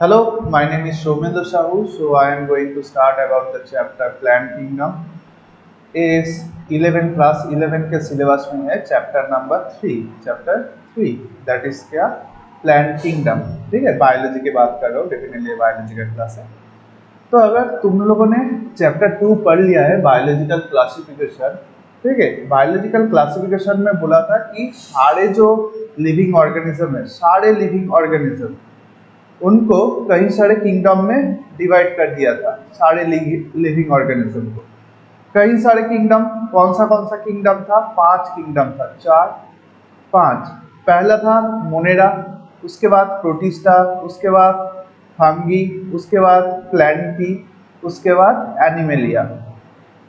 Hello, my name is Shomendra Sahu. So I am going to start about the chapter Plant Kingdom. Is 11 class 11 के syllabus में है chapter number 3 chapter 3 that is क्या plant kingdom. ठीक है, biology की बात कर रहा हूँ, डेफिनेटली बायोलॉजी का क्लास है। तो अगर तुम लोगों ने चैप्टर 2 पढ़ लिया है बायोलॉजिकल क्लासिफिकेशन, ठीक है, बायोलॉजिकल क्लासिफिकेशन में बोला था कि सारे जो लिविंग ऑर्गेनिज्म है, सारे लिविंग ऑर्गेनिज्म उनको कई सारे किंगडम में डिवाइड कर दिया था, सारे लिविंग ऑर्गेनिज्म को। कई सारे किंगडम, कौन सा किंगडम था? 5 किंगडम था, 4 5। पहला था मोनेरा, उसके बाद प्रोटिस्टा, उसके बाद फंगी, उसके बाद प्लांटी, उसके बाद एनिमेलिया।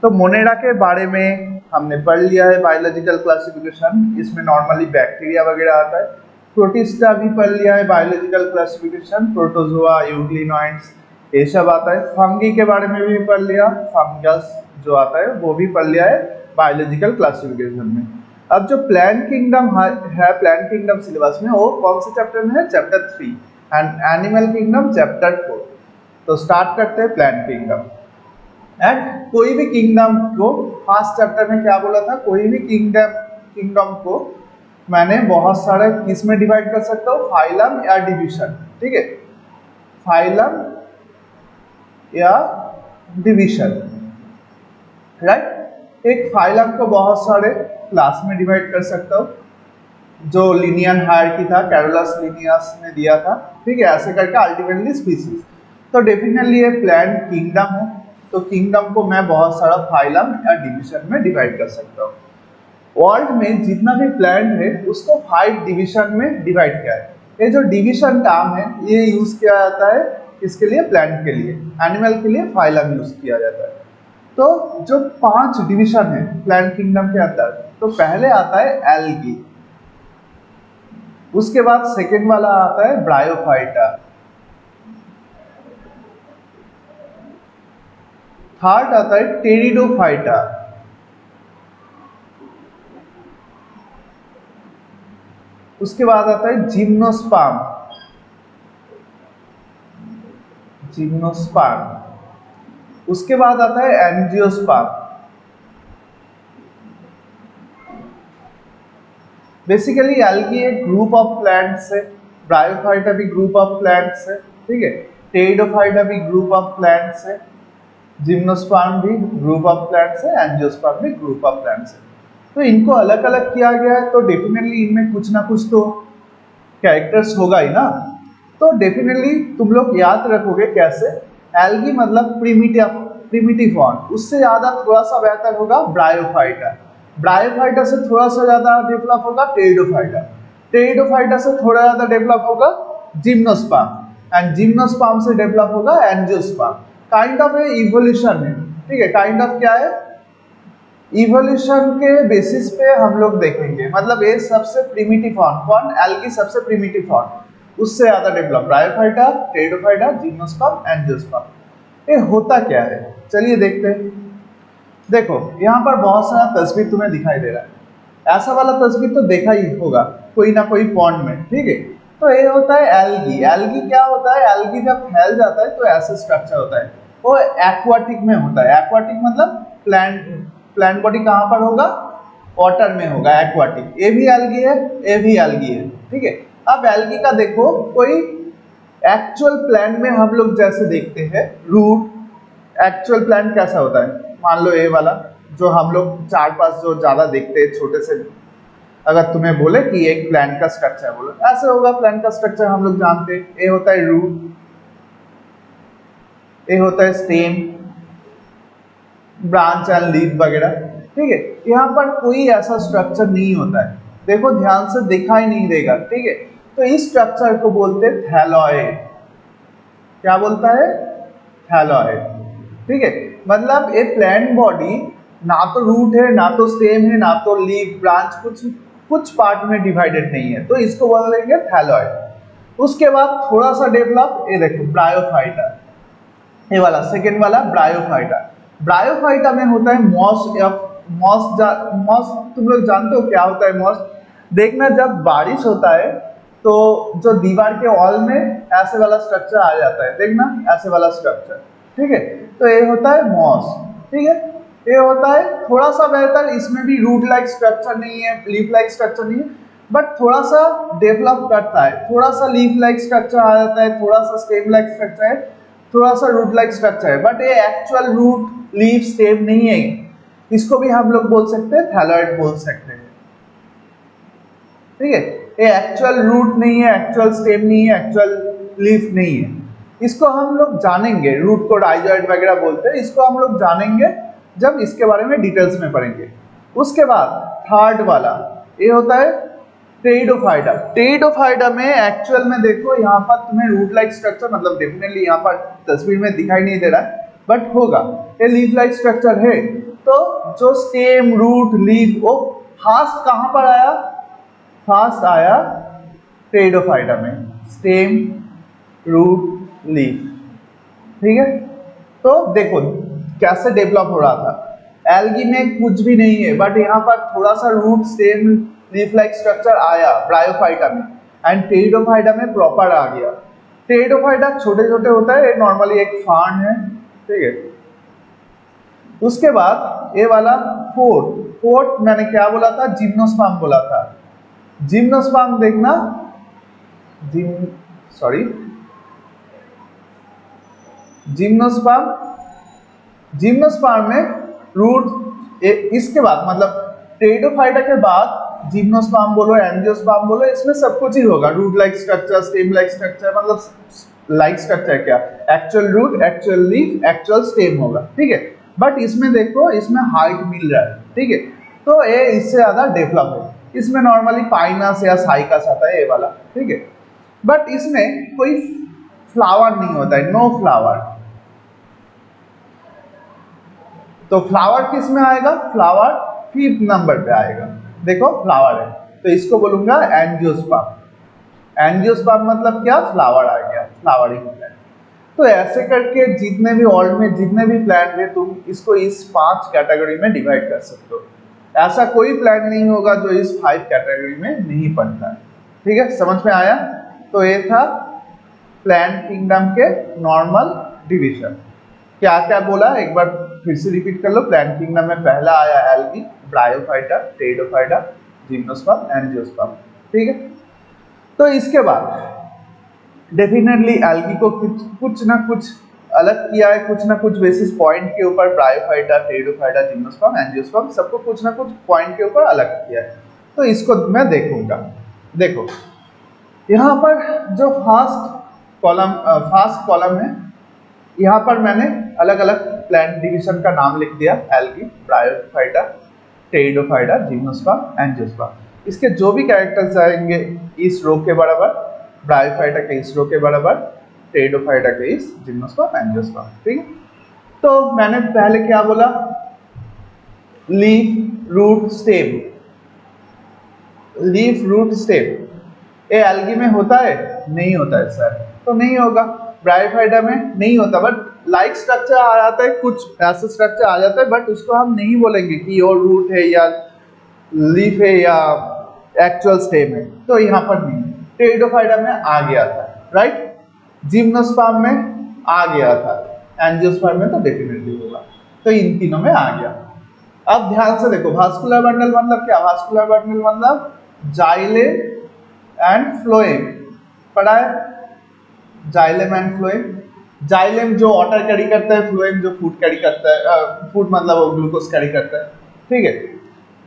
तो मोनेरा के बारे में हमने पढ़ लिया है बायोलॉजिकल क्लासिफिकेशन, इसमें नॉर्मली बैक्टीरिया वगैरह आता है। प्रोटिस्टा भी पढ़ लिया है बायोलॉजिकल क्लासिफिकेशन, प्रोटोजोआ, यूग्लिनोइड्स ये सब आता है। फंगी के बारे में भी पढ़ लिया, फंगस जो आता है वो भी पढ़ लिया है बायोलॉजिकल क्लासिफिकेशन में। अब जो प्लांट किंगडम है प्लांट किंगडम सिलेबस में, वो कौन से चैप्टर में है? Chapter 3। And animal kingdom chapter 4। तो स्टार्ट करते हैं प्लांट किंगडम। एंड कोई भी किंगडम को, फर्स्ट चैप्टर में क्या बोला था, कोई भी किंगडम को मैंने बहुत सारे किस में डिवाइड कर सकता हूँ? फाइलम या डिवीजन। ठीक है, फाइलम या डिवीजन, राइट। एक फाइलम को बहुत सारे क्लास में डिवाइड कर सकता हूँ, जो लिनियन हायरार्की था, कैरोलस लिनियस ने दिया था। ठीक है, ऐसे करके अल्टीमेटली स्पीसीज। तो डेफिनेटली ये प्लांट किंगडम है, तो किंगडम को मैं बहुत सारा फाइलम या डिवीजन में डिवाइड कर सकता हूँ। वर्ल्ड में जितना भी प्लांट है उसको 5 डिवीजन में डिवाइड किया है। ये जो डिवीजन टर्म है ये यूज किया जाता है किसके लिए? प्लांट के लिए। एनिमल के लिए फाइलम यूज किया जाता है। तो जो 5 डिवीजन है प्लांट किंगडम के अंदर, तो पहले आता है एल्गी, उसके बाद सेकेंड वाला आता है ब्रायोफाइटा, थर्ड आता है टेरिडोफाइटा, उसके बाद आता है जिम्नोस्पर्म, उसके बाद आता है एंजियोस्पर्म। बेसिकली एल्गी एक ग्रुप ऑफ प्लांट्स है, ब्रायोफाइटा भी ग्रुप ऑफ प्लांट्स है, ठीक है, टेरिडोफाइटा भी ग्रुप ऑफ प्लांट्स है, जिम्नोस्पर्म भी ग्रुप ऑफ प्लांट्स है, एंजियोस्पर्म भी ग्रुप ऑफ प्लांट्स है। तो इनको अलग अलग किया गया है, तो डेफिनेटली इनमें कुछ ना कुछ तो कैरेक्टर्स होगा ही ना। तो डेफिनेटली तुम लोग याद रखोगे कैसे, एल्गी मतलब प्रिमिटिव फॉर्म, उससे ज्यादा थोड़ा सा बेहतर होगा ब्रायोफाइटा, ब्रायोफाइटा से थोड़ा सा ज्यादा डेवलप होगा टेरिडोफाइटा, टेरिडोफाइटा से थोड़ा ज्यादा डेवलप होगा जिम्नोस्पर्म, एंड जिम्नोस्पर्म से डेवलप होगा एंजियोस्पर्म। काइंड ऑफ इवोल्यूशन है, ठीक है, काइंड ऑफ क्या है, इवोल्यूशन के बेसिस पे हम लोग देखेंगे। मतलब ये सबसे प्रिमिटिव फॉर्म, कौन? एल्गी सबसे प्रिमिटिव फॉर्म, उससे ज्यादा develop bryophyta, pteridophyta, gymnosperm, angiosperm. ये होता क्या है, चलिए देखते हैं। देखो यहाँ पर बहुत सारा तस्वीर तुम्हें दिखाई दे रहा है, ऐसा वाला तस्वीर तो देखा ही होगा कोई ना कोई पॉन्ड में, ठीक है। तो ये होता है एल्गी। एल्गी क्या होता है? एल्गी जब फैल जाता है तो ऐसा स्ट्रक्चर होता है, वो एक्वाटिक में होता है। एक्वाटिक मतलब प्लांट बॉडी कहाँ पर होगा? वाटर में होगा, एक्वाटिक। ये भी एल्गी है, ये भी एल्गी है, ठीक है। अब एल्गी का देखो, कोई एक्चुअल प्लांट में हम लोग जैसे देखते हैं रूट, एक्चुअल प्लांट कैसा होता है? मान लो ये वाला जो हम लोग 4-5 जो ज्यादा देखते हैं छोटे से, अगर तुम्हें बोले कि एक प्लांट का स्ट्रक्चर बोलो, ऐसे होगा प्लांट का स्ट्रक्चर, हम लोग जानते हैं। ये होता है रूट, ये होता है स्टेम, ब्रांच एंड लीफ वगैरह, ठीक है। यहाँ पर कोई ऐसा स्ट्रक्चर नहीं होता है, देखो ध्यान से दिखाई नहीं देगा, ठीक है। तो इस स्ट्रक्चर को बोलते हैं थैलॉइड। क्या बोलता है? थैलॉइड, ठीक है। मतलब एक प्लांट बॉडी ना तो रूट है, ना तो स्टेम है, ना तो लीफ ब्रांच, कुछ पार्ट में डिवाइडेड नहीं है, तो इसको बोलेंगे थैलॉइड। उसके बाद थोड़ा सा डेवलप, ये देखो ब्रायोफाइटा, ये वाला सेकेंड वाला ब्रायोफाइटा। ब्रायोफाइटा में होता है मॉस या मॉस तुम लोग जानते हो क्या होता है मॉस? देखना जब बारिश होता है तो जो दीवार के वॉल में ऐसे वाला स्ट्रक्चर आ जाता है, देखना ऐसे वाला स्ट्रक्चर, ठीक है। तो ये होता है मॉस, ठीक है। ये होता है थोड़ा सा बेहतर, इसमें भी रूट लाइक स्ट्रक्चर नहीं है, लीफ लाइक स्ट्रक्चर नहीं है, बट थोड़ा सा डेवलप करता है, थोड़ा सा लीफ लाइक स्ट्रक्चर आ जाता है, थोड़ा सा स्टेम लाइक स्ट्रक्चर है, थोड़ा सा रूट लाइक स्ट्रक्चर है, बट ये एक्चुअल रूट लीफ स्टेम नहीं है। इसको भी हम लोग बोल सकते हैं थैलॉइड बोल सकते हैं, ठीक है। ये एक्चुअल रूट नहीं है, एक्चुअल स्टेम नहीं है, एक्चुअल लीफ नहीं है। इसको हम लोग जानेंगे, रूट को राइजोइड वगैरह बोलते हैं, इसको हम लोग जानेंगे जब इसके बारे में डिटेल्स में पढ़ेंगे। उसके बाद थर्ड वाला ये होता है टेरिडोफाइटा। टेरिडोफाइटा में एक्चुअल में देखो यहाँ पर तुम्हें रूट लाइक स्ट्रक्चर, मतलब डेफिनेटली यहाँ पर तस्वीर में दिखाई नहीं दे रहा है, बट होगा, ये लीफ लाइक स्ट्रक्चर है। तो जो स्टेम, रूट, लीफ, वो फास्ट कहाँ पर आया? फास्ट आया टेरिडोफाइटा में, स्टेम, रूट, लीफ, ठीक है। तो देखो कैसे डेवलप हो रहा था। एल्गी में कुछ भी नहीं है, बट यहाँ पर थोड़ा सा root, stem, leaf like structure आया ब्रायोफाइटा में, एंड टेरिडोफाइटा में प्रॉपर आ गया। टेरिडोफाइटा छोटे छोटे होता है, नॉर्मली एक फार्न है, ठीक है। उसके बाद ये वाला फोर्थ मैंने क्या बोला था? जिम्नोस्पर्म बोला था। जिम्नोस्पर्म देखना, जिम्नोस्पर्म में रूट, इसके बाद मतलब टेरिडोफाइटा के बाद जिम्नोस्पर्म बोलो, एंजियोस्पर्म बोलो, इसमें सब कुछ ही होगा, root like structure, stem like structure, मतलब लाइक स्ट्रक्चर क्या, actual root, actual leaf, actual stem होगा, ठीक है। बट इसमें देखो, इसमें हाइट मिल रहा है, ठीक है। तो ये इससे ज्यादा डेवलप है। इसमें नॉर्मली पाइनस या साइकस आता है, ये वाला, ठीक है। बट इसमें कोई फ्लावर नहीं होता है, नो फ्लावर। तो फ्लावर किस में आएगा? फ्लावर 5th नंबर पे आएगा। देखो फ्लावर है, तो इसको बोलूंगा एंजियोस्पर्म। एंजियोस्पर्म मतलब क्या? फ्लावर आ गया, फ्लावरिंग प्लांट। तो ऐसे करके जितने भी वर्ल्ड में जितने भी प्लांट है, तुम इसको इस 5 कैटेगरी में डिवाइड कर सकते हो। ऐसा कोई प्लांट नहीं होगा जो इस 5 कैटेगरी में नहीं पड़ता है, ठीक है। समझ में आया? तो ये था प्लांट किंगडम के नॉर्मल डिवीजन। क्या क्या बोला एक बार फिर से रिपीट कर लो। प्लांट किंगडम में पहला आया algae, bryophyta, pteridophyta, gymnosperm, angiosperm, ठीक है। तो इसके बाद डेफिनेटली एल्गी को कुछ ना कुछ अलग किया है, कुछ ना कुछ बेसिस पॉइंट के ऊपर ब्रायोफाइटा, टेरिडोफाइटा, जिम्नोस्पर्म, एंजियोस्पर्म सबको कुछ ना कुछ पॉइंट के ऊपर अलग किया है। तो इसको मैं देखूंगा। देखो यहाँ पर जो फास्ट कॉलम है, यहाँ पर मैंने अलग अलग प्लांट डिवीजन का नाम लिख दिया, algae, bryophyta, pteridophyta, gymnosperm, angiosperm. इसके जो भी कैरेक्टर्स आएंगे इस रो के बराबर, ब्रायोफाइटा के इस रो के बराबर, टेरिडोफाइटा के इस, जिम्नोस्पर्म, एंजियोस्पर्म, ठीक है। तो मैंने पहले क्या बोला? Leaf, root, stem. Leaf, root, stem ये एल्गी में होता है? नहीं होता है सर, तो नहीं होगा। ब्रायोफाइटा में नहीं होता, बट लाइक स्ट्रक्चर आ जाता है, कुछ ऐसा स्ट्रक्चर आ जाता है, बट उसको हम नहीं बोलेंगे कि वो रूट है या लीफ है या एक्चुअल स्टेम है, तो यहाँ पर नहीं। टेरिडोफाइटा में आ गया था, राइट। जिम्नोस्पर्म में आ गया था, एंजियोस्पर्म में तो डेफिनेटली होगा। तो इन तीनों में आ गया। अब ध्यान से देखो, वास्कुलर बंडल मतलब क्या? वास्कुलर बंडल मतलब जाइलेम एंड फ्लोएम, पढ़ा है? Xylem and phloem. जाइलेम जो वाटर कैरी करता है, फ्लोएम जो फूड कैरी करता है, फूड मतलब वो ग्लूकोज कैरी करता है, ठीक है।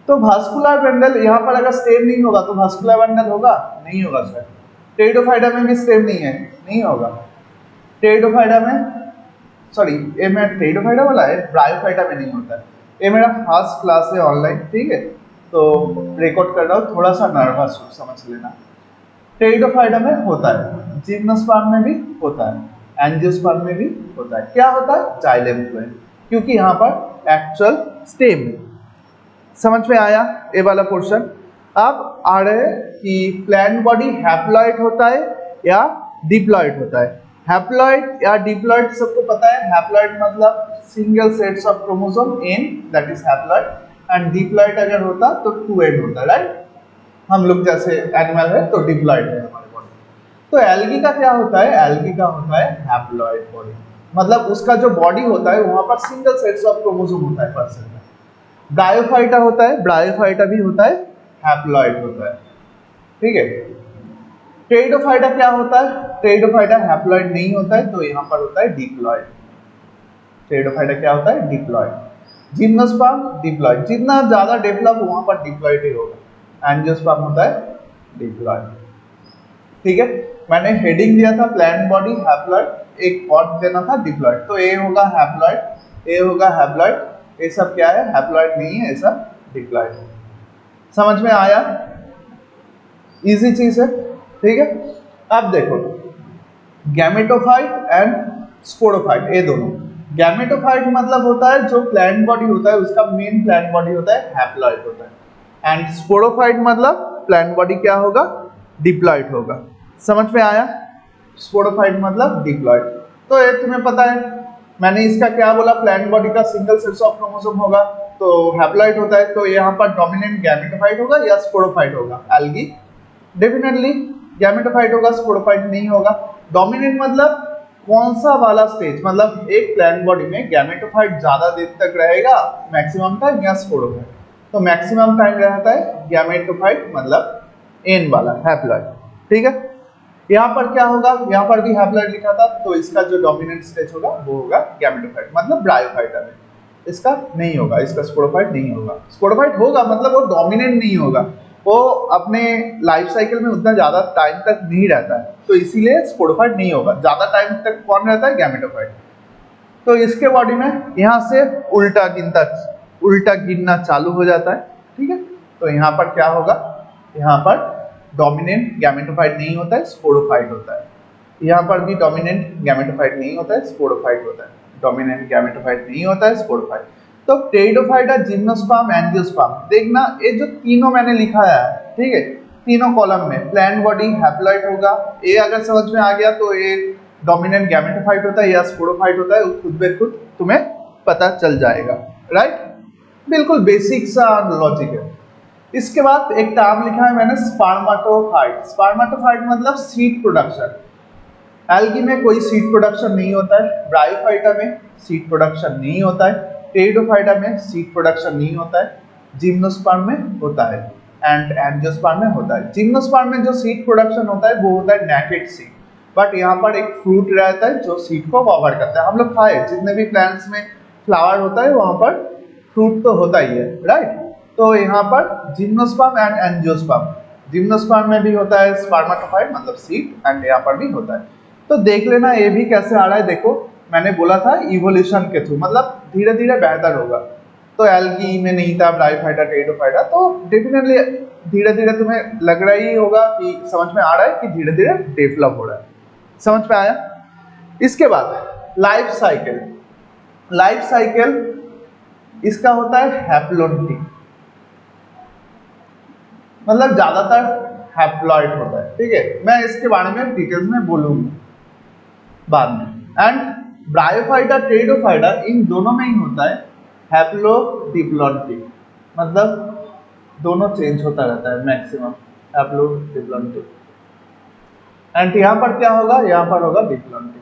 तो वास्कुलर बंडल, यहाँ पर अगर स्टेम नहीं होगा तो वास्कुलर बंडल होगा? नहीं होगा सर। टेरिडोफाइटा में भी स्टेम नहीं है, नहीं होगा। टेरिडोफाइटा में, सॉरी ये मैं टेरिडोफाइटा वाला है, ब्रायोफाइटा में नहीं होता है। ये मेरा फर्स्ट क्लास है ऑनलाइन, ठीक है, तो रिकॉर्ड कर रहा हूँ, थोड़ा सा नर्वस हूँ, समझ लेना। टेरिडोफाइटा में होता है, जिम्नोस्पर्म में भी होता है, एंजियोस्पर्म में भी होता है। क्या होता है? जाइलेम फ्लोएम, क्योंकि यहाँ पर एक्चुअल स्टेम है। समझ में आया ये वाला पोर्शन? अब आ रहे कि प्लांट बॉडी हैप्लॉइड होता है या डिप्लॉइड होता है। हैप्लॉइड या डिप्लॉइड सबको पता है। हैप्लॉइड मतलब single sets of chromosome n, that is haploid, and diploid अगर होता तो 2n होता है, राइट। हम लोग जैसे एनिमल है तो डिप्लॉइड है हमारे तो एल्गी का क्या होता है, एल्गी का होता है हैप्लॉइड बॉडी, मतलब उसका जो बॉडी होता है वहां पर सिंगल सेट्स ऑफ क्रोमोसोम होता है पर्सन में। ब्रायोफाइटा होता है, ब्रायोफाइटा भी होता है हैप्लॉइड होता है, ठीक है। टेरिडोफाइटा क्या होता है, टेरिडोफाइटा हैप्लॉइड नहीं होता है, तो यहाँ पर होता है डिप्लॉइड। टेरिडोफाइटा क्या होता है, डिप्लॉइड। जिम्नोस्पर्म डिप्लॉइड, जितना ज्यादा डेवलप वहां पर डिप्लॉइड ही होगा। एंजियोस्पर्म होता है डिप्लॉइड, ठीक है। मैंने हेडिंग दिया था प्लांट बॉडी हैप्लॉइड, एक और देना था डिप्लॉइड, तो ए होगा हैप्लॉइड, ए होगा हैप्लॉइड, ये सब क्या है, हैप्लॉइड नहीं है, ये सब डिप्लॉइड। समझ में आया, इजी चीज है, ठीक है। अब देखो गैमेटोफाइट एंड स्पोरोफाइट, ये दोनों। गैमेटोफाइट मतलब होता है जो प्लांट बॉडी होता है उसका मेन प्लांट बॉडी होता है हैप्लॉइड होता है, एंड स्पोरोफाइट मतलब प्लांट बॉडी क्या होगा, डिप्लॉइड होगा। समझ में आया, स्पोरोफाइट मतलब डिप्लॉइड। तो ये तुम्हें पता है, मैंने इसका क्या बोला, प्लांट बॉडी का सिंगल सेट्स ऑफ क्रोमोसोम होगा तो हैप्लॉइड होता है, तो यहाँ पर डोमिनेंट गैमेटोफाइट होगा या स्पोरोफाइट होगा, एल्गी डेफिनेटली गैमेटोफाइट होगा, स्पोरोफाइट नहीं होगा। डोमिनेंट मतलब कौन सा वाला स्टेज, मतलब एक प्लांट बॉडी में गैमेटोफाइट ज्यादा देर तक रहेगा मैक्सिमम टाइम या स्पोरोफाइट, तो मैक्सिमम टाइम रहता है गैमेटोफाइट मतलब एन वाला हैप्लॉइड, ठीक है। यहाँ पर क्या होगा, यहाँ पर भी हैप्लॉइड लिखा था, तो इसका जो डोमिनेंट स्टेज होगा वो होगा गैमेटोफाइट मतलब ब्रायोफाइटा में, इसका नहीं होगा, इसका स्पोरोफाइट नहीं होगा। स्पोरोफाइट होगा मतलब वो डोमिनेंट नहीं होगा, वो अपने लाइफ साइकिल में उतना ज्यादा टाइम तक नहीं रहता है, तो इसीलिए स्पोरोफाइट नहीं होगा। ज्यादा टाइम तक कौन रहता है, गैमेटोफाइट। तो इसके बॉडी में यहाँ से उल्टा गिनना चालू हो जाता है, ठीक है। तो यहाँ पर क्या होगा, यहाँ पर डोमिनेंट गैमेटोफाइट नहीं होता है, स्पोरोफाइट होता है। यहाँ पर भी डोमिनेंट गैमेटोफाइट नहीं होता है, स्पोरोफाइट होता है। डोमिनेंट गैमेटोफाइट नहीं होता है, स्पोरोफाइट। तो टेरिडोफाइटा, जिम्नोस्पर्म, एंजियोस्पर्म, देखना ये जो तीनों मैंने लिखा है, ठीक है, तीनों कॉलम में प्लांट बॉडी हैप्लॉइड होगा। ये अगर समझ में आ गया तो ये डोमिनेंट गैमेटोफाइट होता है या स्पोरोफाइट होता है, खुद ब खुद तुम्हें पता चल जाएगा, राइट। बिल्कुल बेसिक सा लॉजिक है। इसके बाद एक टर्म लिखा है मैंने स्पर्मेटोफाइट। स्पर्मेटोफाइट मतलब सीड प्रोडक्शन। एल्गी में कोई सीड प्रोडक्शन नहीं होता है, ब्रायोफाइटा में सीड प्रोडक्शन नहीं होता है, टेरिडोफाइटा में सीड प्रोडक्शन नहीं होता है, जिम्नोस्पर्म में होता है एंड एंजियोस्पर्म में होता है। जिम्नोस्पर्म में जो सीड प्रोडक्शन होता है वो होता है नेकेड सीड, बट यहाँ पर एक फ्रूट रहता है जो सीड को कवर करता है। हम लोग खाए जितने भी प्लांट्स में फ्लावर होता है वहां पर फ्रूट तो होता ही है, राइट। तो यहाँ पर जिम्नोस्पर्म एंड एंजियोस्पर्म, जिम्नोस्पर्म में भी होता है स्पर्मेटोफाइट मतलब सीड, एंड यहाँ पर भी होता है। तो देख लेना ये भी कैसे आ रहा है। देखो मैंने बोला था इवोल्यूशन के थ्रू, मतलब धीरे धीरे बेहतर होगा। तो एल्गी में नहीं था, ब्रायोफाइटा, टेरिडोफाइटा, तो डेफिनेटली धीरे धीरे तुम्हें लग रहा ही होगा कि समझ में आ रहा है कि धीरे धीरे डेवलप हो रहा है। समझ में आया। इसके बाद लाइफ साइकिल, लाइफ साइकिल इसका होता है हैप्लोनिटिक, मतलब ज्यादातर हैप्लॉइड होता है, ठीक है। मैं इसके बारे में डिटेल्स में बोलूंगा बाद में। एंड ब्रायोफाइटा, टेरिडोफाइटा, इन दोनों में ही होता है हैप्लोडिप्लॉन्टिक, मतलब दोनों चेंज होता रहता है मैक्सिमम, हैप्लोडिप्लॉन्टिक। एंड यहाँ पर क्या होगा, यहाँ पर होगा डिप्लॉन्टिक,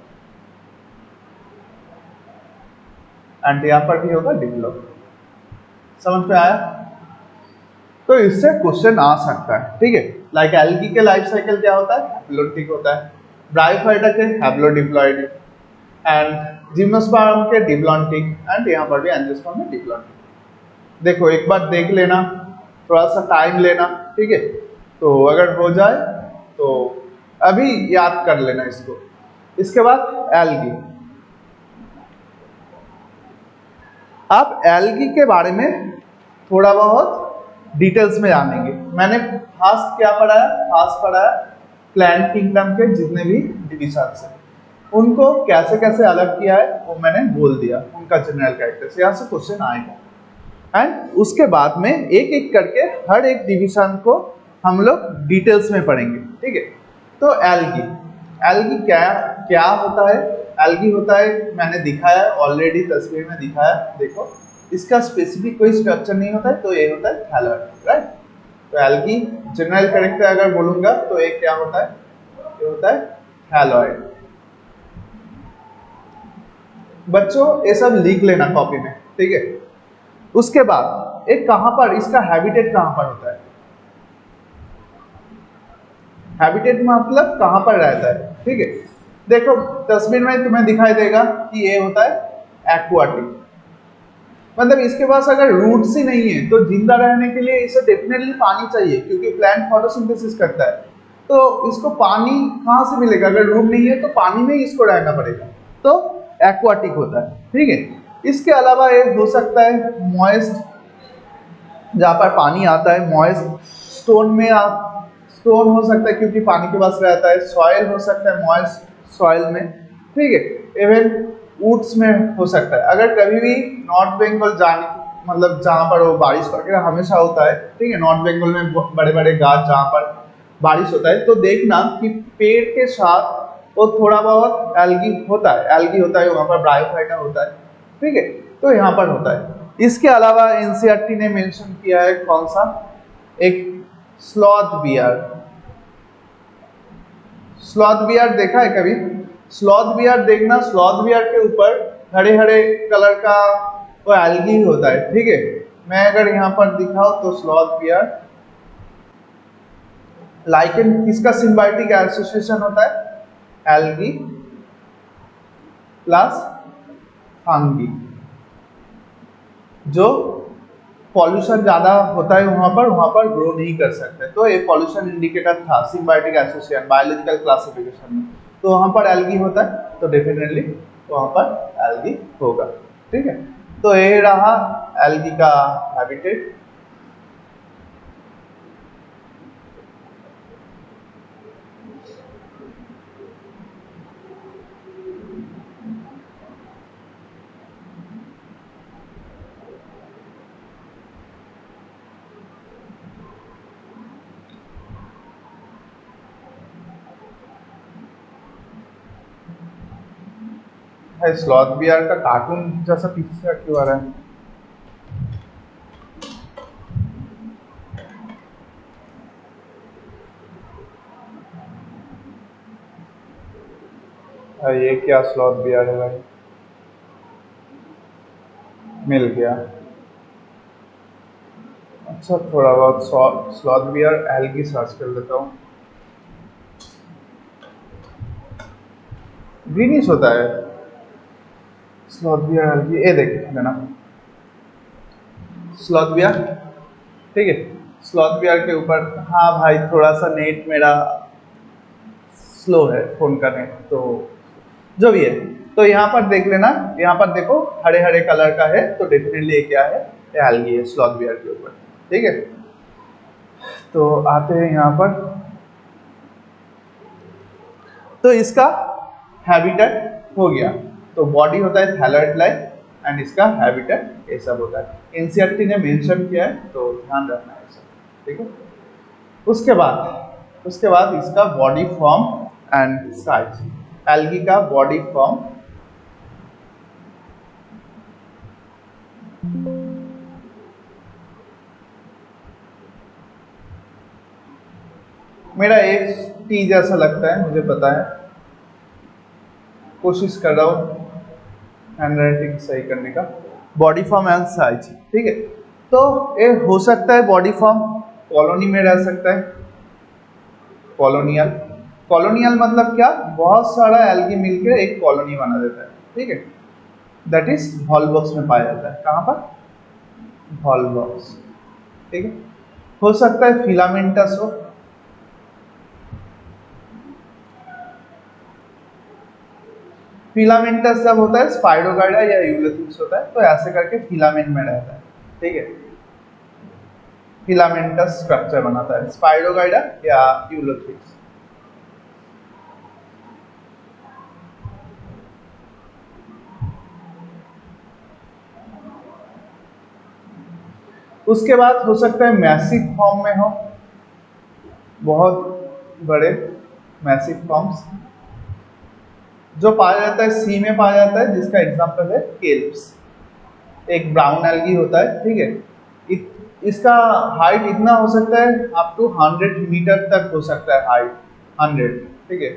एंड यहाँ पर भी होगा डिप्लॉ। समझ में आया। तो इससे क्वेश्चन आ सकता है, ठीक है। लाइक एल्गी के लाइफ साइकिल क्या होता है, हैप्लोटिक होता है, ब्रायोफाइटा के हैप्लोडिप्लॉइड, एंड जिम्नोस्पर्म के डिप्लॉन्टिक, एंड यहाँ पर भी एंजियोस्पर्म में डिप्लॉन्टिक। देखो एक बार देख लेना, थोड़ा सा टाइम लेना, ठीक है। तो अगर हो जाए तो अभी याद कर लेना इसको। इसके बाद एल्गी, आप एल्गी के बारे में थोड़ा बहुत डिटेल्स में जानेंगे। मैंने फास्ट क्या पढ़ाया, फास्ट पढ़ाया प्लांट किंगडम के जितने भी डिविजन्स हैं उनको कैसे कैसे अलग किया है वो मैंने बोल दिया, उनका जनरल कैरेक्टर्स। यहाँ से क्वेश्चन आएगा एंड उसके बाद में एक एक करके हर एक डिविजन को हम लोग डिटेल्स में पढ़ेंगे, ठीक है। तो एल्गी, एल्गी क्या होता है। एल्गी होता है, मैंने दिखाया ऑलरेडी, तस्वीर में दिखाया, देखो इसका स्पेसिफिक कोई स्ट्रक्चर नहीं होता है, तो ये होता है थैलॉइड, राइट। तो एल्गी जनरल कैरेक्टर अगर बोलूंगा तो एक क्या होता है, ये होता है हैलोइड। बच्चों ये सब लिख लेना कॉपी में, ठीक है। उसके बाद एक कहां पर इसका हैबिटेट कहां पर होता है, हैबिटेट मतलब कहां पर रहता है, ठीक है। देखो तस्वीर में तुम्हें दिखाई देगा कि ये होता है एक्वाटिक, मतलब इसके पास अगर रूट्स ही नहीं है तो जिंदा रहने के लिए इसे डेफिनेटली पानी चाहिए, क्योंकि प्लांट फोटोसिंथेसिस करता है। तो इसको पानी कहाँ से मिलेगा, अगर रूट नहीं है तो पानी में इसको रहना पड़ेगा, तो एक्वाटिक होता है, ठीक है। इसके अलावा ये हो सकता है मॉइस्ट, जहाँ पर पानी आता है, मॉइस्ट स्टोन में स्टोन हो सकता है क्योंकि पानी के पास रहता है, सॉइल हो सकता है मॉइस्ट सॉइल में, ठीक है। इवन वुड्स में हो सकता है। अगर कभी भी नॉर्थ बंगाल जाने, मतलब जहाँ पर वो बारिश वगैरह हमेशा होता है, ठीक है, नॉर्थ बंगाल में बड़े बड़े गाछ जहाँ पर बारिश होता है, तो देखना कि पेड़ के साथ वो थोड़ा बहुत एल्गी होता है, एल्गी होता है वहाँ पर, ब्रायोफाइटा होता है, ठीक है, तो यहाँ पर होता है। इसके अलावा एनसीईआरटी ने मेंशन किया है कौन सा, एक स्लॉथ बियर। स्लॉथ बियर देखा है कभी, स्लॉथ बियर देखना, स्लॉथ बियर के ऊपर हरे हरे कलर का वो एल्गी होता है, ठीक है। मैं अगर यहाँ पर दिखाऊं तो स्लॉथ बियर लाइकेन किसका सिम्बायोटिक एसोसिएशन होता है, एल्गी प्लस फंगी। जो पॉल्यूशन ज्यादा होता है वहां पर ग्रो नहीं कर सकते, तो ये पॉल्यूशन इंडिकेटर था सिम्बायोटिक एसोसिएशन बायोलॉजिकल क्लासिफिकेशन में, तो वहां पर एल्गी होता है तो डेफिनेटली वहां पर एल्गी होगा, ठीक है। तो ये रहा एल्गी का हैबिटेट। है स्लॉथ बियर का कार्टून जैसा पीछे क्यों आ रहा है, ये क्या स्लॉथ बियर है भाई, मिल गया। अच्छा थोड़ा बहुत स्लॉथ बियर एल्गी सर्च कर लेता हूँ। ग्रीनिश होता है स्लॉथ बियर एल्गी, ये देख लेना स्लॉथ बियर, ठीक है। स्लॉथ बियर के ऊपर, हाँ भाई थोड़ा सा नेट मेरा स्लो है, फोन का नेट, तो जो भी है, तो यहाँ पर देख लेना, यहाँ पर देखो हरे हरे कलर का है, तो डेफिनेटली ये क्या है, ये एल्गी है स्लॉथ बियर के ऊपर, ठीक है। तो आते हैं यहाँ पर, तो इसका हैबिटेट हो गया, तो बॉडी होता है थैलॉइड लाइक एंड इसका हैबिटेट ये सब होता है, एनसीईआरटी ने मेंशन किया है तो ध्यान रखना है सब, ठीक है। उसके बाद इसका body form and size, algae का बॉडी फॉर्म, मेरा एक टी जैसा लगता है, मुझे पता है, कोशिश कर रहा हूँ हैंडराइटिंग सही करने का। बॉडी फॉर्म एंड साइज, ठीक है। तो ये हो सकता है बॉडी फॉर्म कॉलोनी में रह सकता है, कॉलोनियल, कॉलोनियल मतलब क्या, बहुत सारा एल्गी मिलकर एक कॉलोनी बना देता है, ठीक है। दैट इज वॉलबॉक्स में पाया जाता है, कहाँ पर, वॉलबॉक्स, ठीक है। हो सकता है फिलामेंटस हो, फिलामेंटस जब होता है स्पाइरोगाइडा या यूलोथिक्स होता है, तो ऐसे करके फिलामेंट में रहता है, ठीक है। फिलामेंटस स्ट्रक्चर बनाता है स्पाइरोगाइडा या यूलोथिक्स। उसके बाद हो सकता है मैसिव फॉर्म में हो, बहुत बड़े मैसिव फॉर्म्स जो पाया जाता है सी में पाया जाता है, जिसका एग्जांपल है केल्प्स, एक ब्राउन एल्गी होता है, ठीक है। इसका हाइट इतना हो सकता है अप टू 100 मीटर तक हो सकता है हाइट, 100, ठीक है,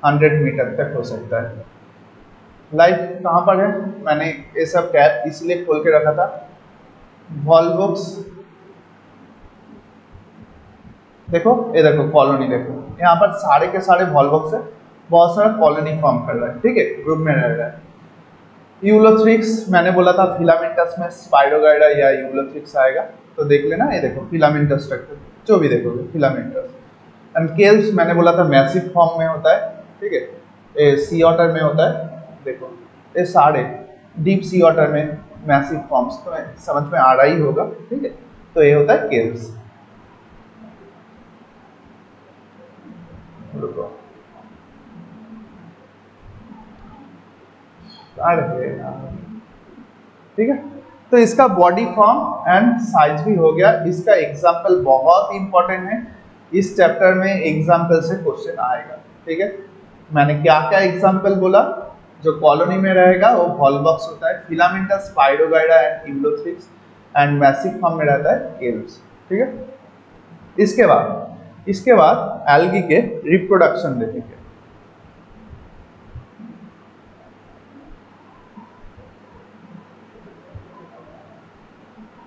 100 मीटर तक हो सकता है। लाइफ कहाँ पर है, मैंने ये सब कैप इसलिए खोल के रखा था। वॉल्वॉक्स देखो, ये देखो कॉलोनी, देखो यहाँ पर सारे के सारे वॉल्वॉक्स है, बहुत सारा कॉलोनी फॉर्म कर रहा है, ठीक है, ग्रुप में रह रहा है। यूलोथ्रिक्स मैंने बोला था फिलामेंटस में स्पाइरोगाइडा या यूलोथ्रिक्स आएगा, तो देख लेना, ये देखो फिलामेंटस स्ट्रक्चर जो भी देखोगे फिलामेंटस। एंड केल्स मैंने बोला था मैसिव फॉर्म में होता है, ठीक है, ये सी ऑटर में होता है, देखो ये सारे डीप सी ऑटर में मैसिव फॉर्म्स, तो समझ में आ रहा ही होगा, ठीक है। तो ये होता है केल्स। ठीक है, तो इसका बॉडी फॉर्म एंड साइज भी हो गया। इसका एग्जाम्पल बहुत इंपॉर्टेंट है, इस चैप्टर में एग्जाम्पल से क्वेश्चन आएगा, ठीक है। मैंने क्या क्या एग्जाम्पल बोला, जो कॉलोनी में रहेगा वो वॉल्वॉक्स होता है, filamentous, spirogyra and ulothrix, and massive form में रहता है केल्स, ठीक है। इसके बाद एल्गी के रिप्रोडक्शन देखेंगे।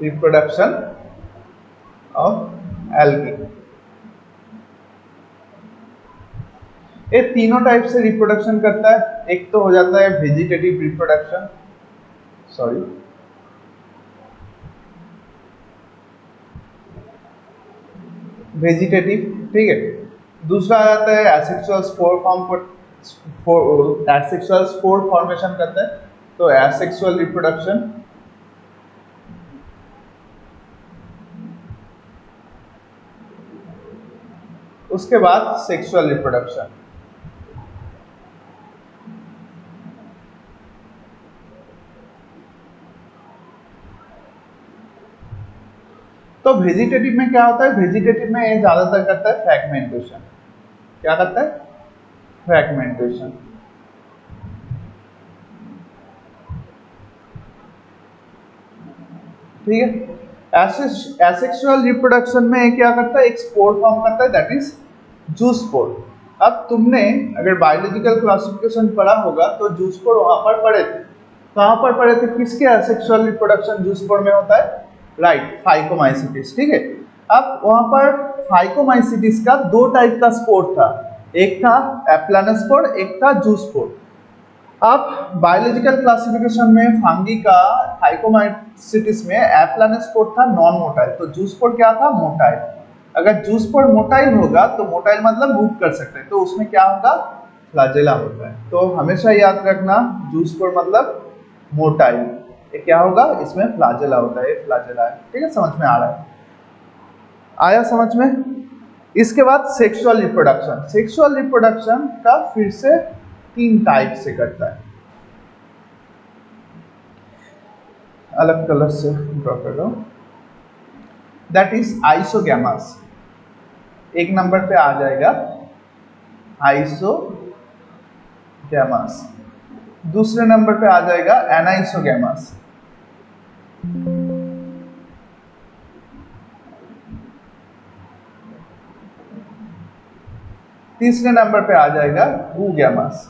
रिप्रोडक्शन ऑफ एल्गी, ये तीनों टाइप से रिप्रोडक्शन करता है। एक तो हो जाता है वेजिटेटिव रिप्रोडक्शन, वेजिटेटिव, ठीक है। दूसरा आ जाता है asexual spore asexual spore formation करता है, तो एसेक्सुअल रिप्रोडक्शन। उसके बाद सेक्सुअल रिप्रोडक्शन। तो वेजिटेटिव में क्या होता है, वेजिटेटिव में ये ज्यादातर करता है फ्रैगमेंटेशन। क्या करता है, फ्रैगमेंटेशन, ठीक है। एसेक्सुअल रिप्रोडक्शन में क्या करता है, एक स्पोर फॉर्म करता है, दैट इज जूस्पोर। अब तुमने अगर बायोलॉजिकल क्लासिफिकेशन पढ़ा होगा तो जूस्पोर वहां पर पढ़े थे, कहां पर पढ़े थे, किसके एसेक्सुअल रिप्रोडक्शन जूस्पोर में होता है, राइट, फाइकोमाइसीटिस, ठीक है। अब वहां पर फाइकोमाइसीटिस का दो टाइप का स्पोर था, एक था एप्लानोस्पोर, एक था जूस्पोर। अब बायोलॉजिकल क्लासिफिकेशन में फंगी का फाइकोमाइसीटिस में एप्लानोस्पोर था नॉन मोटाइल, तो जूस्पोर क्या था, मोटाइल। अगर जूस्पोर मोटाइल होगा तो मोटाइल मतलब मूव कर सकते हैं, तो उसमें क्या होगा, फ्लैजेला होता है। तो हमेशा याद रखना, जूस्पोर मतलब मोटाइल, ये क्या होगा, इसमें फ्लैजेला होता है, ये फ्लैजेला है, ठीक है, समझ में आ रहा है, आया समझ में। इसके बाद सेक्सुअल रिप्रोडक्शन। सेक्सुअल रिप्रोडक्शन का फिर से 3 टाइप से करता है, अलग कलर से ड्रॉ कर लो, दैट इज आइसोगैमस। एक नंबर पे आ जाएगा आइसोगैमस, दूसरे नंबर पे आ जाएगा एनाइसोगैमस, तीसरे नंबर पे आ जाएगा ऊगैमस।